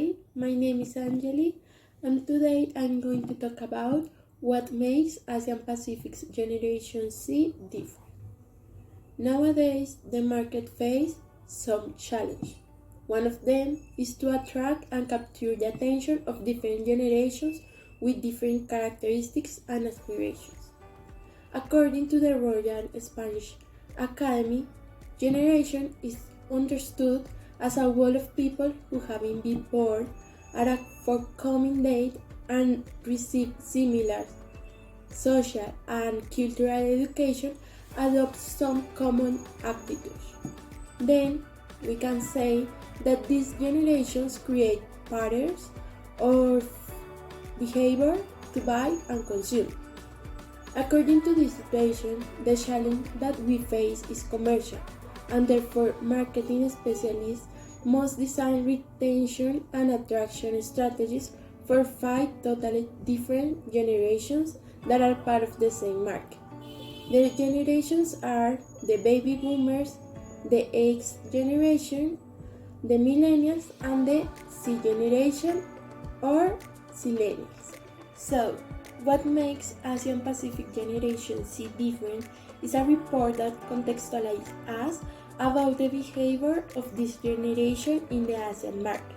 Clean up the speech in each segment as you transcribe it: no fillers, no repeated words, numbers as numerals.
Hi, my name is Angeli, and today I'm going to talk about what makes Asian Pacific's Generation C different. Nowadays, the market faces some challenge. One of them is to attract and capture the attention of different generations with different characteristics and aspirations. According to the Royal Spanish Academy, generation is understood as a wall of people who, having been born at a forthcoming date and received similar social and cultural education, adopt some common attitudes. Then we can say that these generations create patterns of behavior to buy and consume. According to this situation, the challenge that we face is commercial, and therefore marketing specialists must design retention and attraction strategies for 5 totally different generations that are part of the same market. The generations are the baby boomers, the X generation, the millennials, and the Z generation or Zillennials. So, what makes Asian Pacific Generation C different is a report that contextualizes us about the behavior of this generation in the Asian market.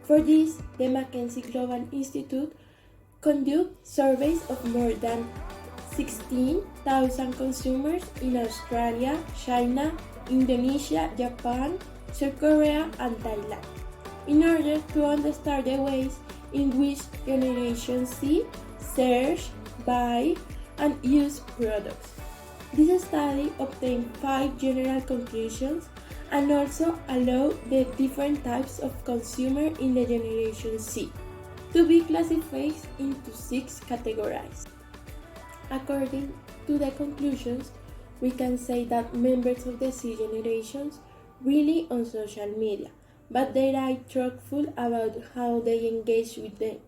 For this, the McKinsey Global Institute conducted surveys of more than 16,000 consumers in Australia, China, Indonesia, Japan, South Korea, and Thailand, in order to understand the ways in which Generation C search, buy, and use products. This study obtained 5 general conclusions and also allowed the different types of consumer in the Generation C to be classified into 6 categories. According to the conclusions, we can say that members of the C generations really on social media, but they are truthful about how they engage with them.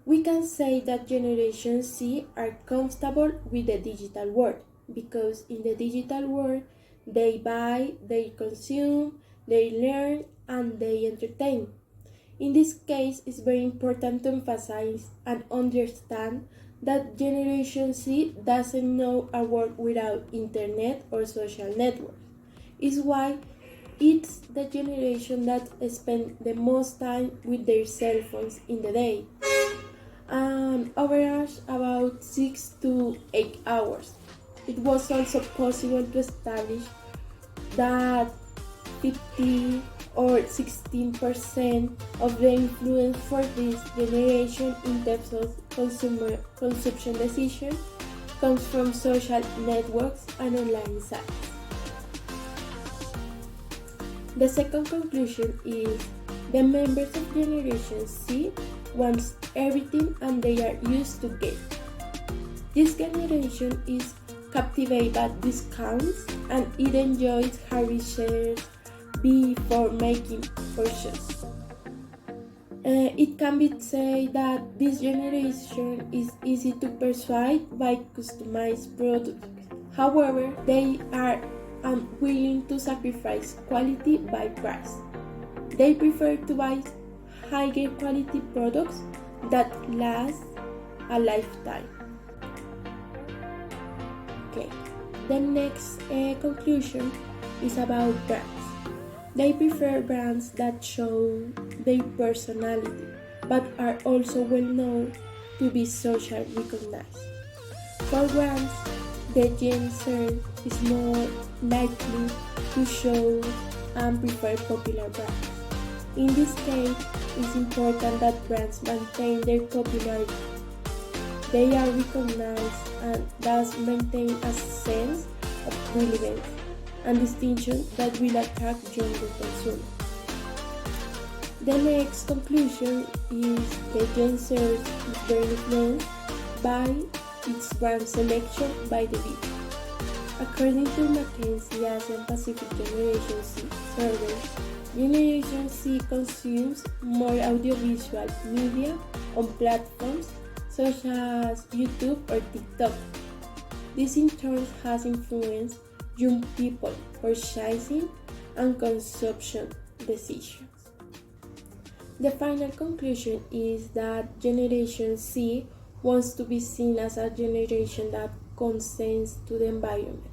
We can say that Generation C are comfortable with the digital world because in the digital world they buy, they consume, they learn, and they entertain. In this case, it's very important to emphasize and understand that Generation C doesn't know a world without internet or social networks. It's why it's the generation that spend the most time with their cell phones in the day, average about 6 to 8 hours. It was also possible to establish that 50 or 16% of the influence for this generation in terms of consumption decision comes from social networks and online sites. The second conclusion is the members of Generation C wants everything and they are used to get. This generation is captivated by discounts and it enjoys high shares before making purchases. It can be said that this generation is easy to persuade by customized products. However, they are unwilling to sacrifice quality by price. They prefer to buy higher quality products that last a lifetime. Okay, the next conclusion is about brands. They prefer brands that show their personality but are also well known to be socially recognized. For brands, the Gen Z is more likely to show and prefer popular brands. In this case, it's important that brands maintain their popularity. They are recognized and thus maintain a sense of relevance and distinction that will attract younger consumers. The next conclusion is the Gen Z is very influenced by its brand selection by the video. According to McKinsey Asian Pacific Generation C survey, Generation C consumes more audiovisual media on platforms such as YouTube or TikTok. This in turn has influenced young people purchasing and consumption decisions. The final conclusion is that Generation C wants to be seen as a generation that consents to the environment,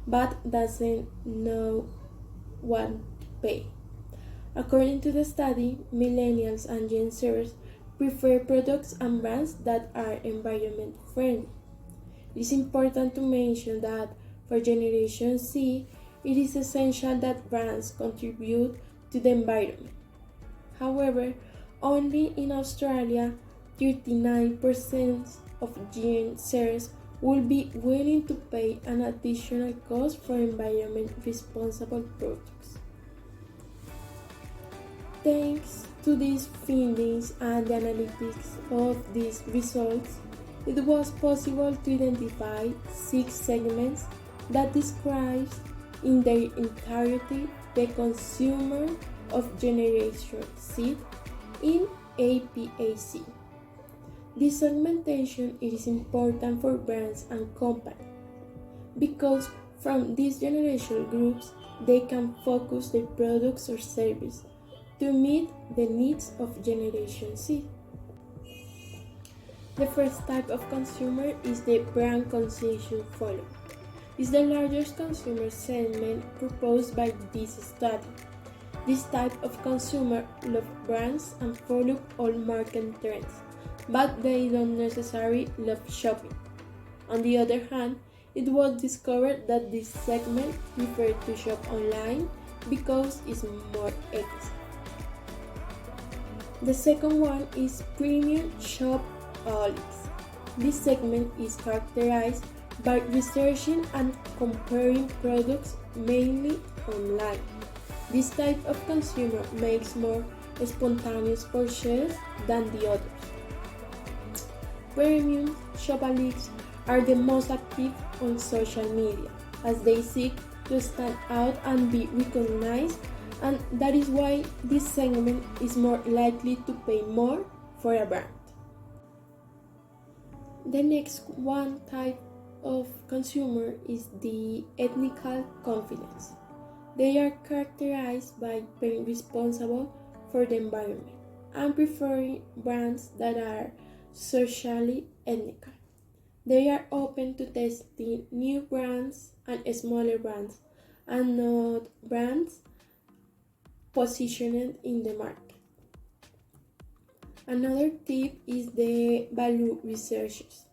but doesn't know what to pay. According to the study, millennials and Gen Zers prefer products and brands that are environment friendly. It is important to mention that for Generation C, it is essential that brands contribute to the environment. However, only in Australia, 39% of Gen Zers will be willing to pay an additional cost for environment responsible products. Thanks to these findings and the analytics of these results, it was possible to identify 6 segments that describes in their entirety the consumer of Generation Z in APAC. This segmentation is important for brands and companies because from these generation groups they can focus their products or services to meet the needs of Generation Z. The first type of consumer is the brand conscious follower. It's the largest consumer segment proposed by this study. This type of consumer love brands and follow all market trends, but they don't necessarily love shopping. On the other hand, it was discovered that this segment prefer to shop online because it's more easy. The second one is premium shopaholics. This segment is characterized by researching and comparing products mainly online. This type of consumer makes more spontaneous purchases than the others. Premium shopaholics are the most active on social media as they seek to stand out and be recognized, and that is why this segment is more likely to pay more for a brand. The next one type of consumer is the ethnical confidence. They are characterized by being responsible for the environment and preferring brands that are socially ethical. They are open to testing new brands and smaller brands and not brands positioned in the market. Another tip is the value researchers.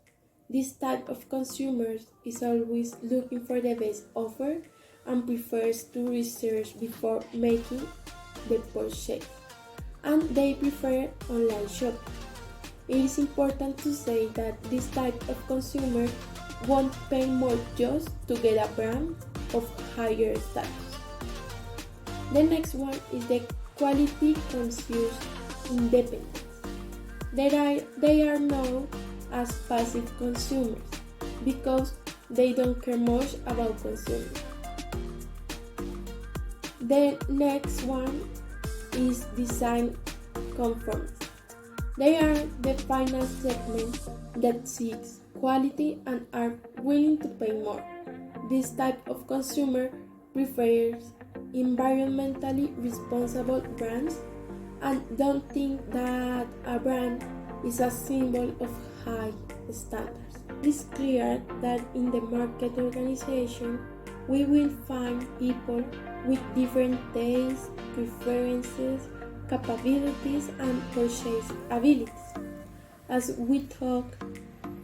This type of consumers is always looking for the best offer and prefers to research before making the purchase, and they prefer online shopping. It is important to say that this type of consumer won't pay more just to get a brand of higher status. The next one is the quality conscious independence. They are known as passive consumers because they don't care much about consuming. The next one is design conformists. They are the final segment that seeks quality and are willing to pay more. This type of consumer prefers environmentally responsible brands and don't think that a brand is a symbol of high standards. It is clear that in the market organization, we will find people with different tastes, preferences, capabilities, and purchase abilities. As we talk,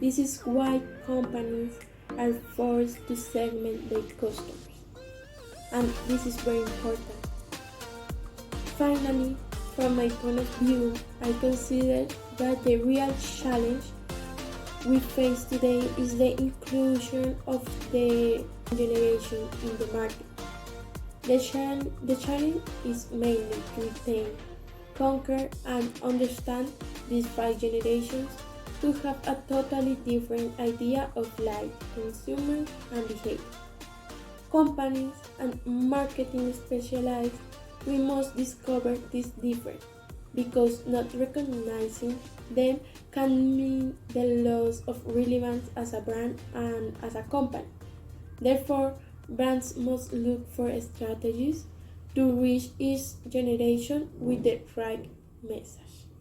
this is why companies are forced to segment their customers, and this is very important. Finally, from my point of view, I consider that the real challenge we face today is the inclusion of the generation in the market. The challenge is mainly to retain, conquer, and understand these 5 generations who have a totally different idea of life, consumer, and behavior. Companies and marketing specialists, we must discover this difference because not recognizing them can mean the loss of relevance as a brand and as a company. Therefore, brands must look for strategies to reach each generation with the right mesa.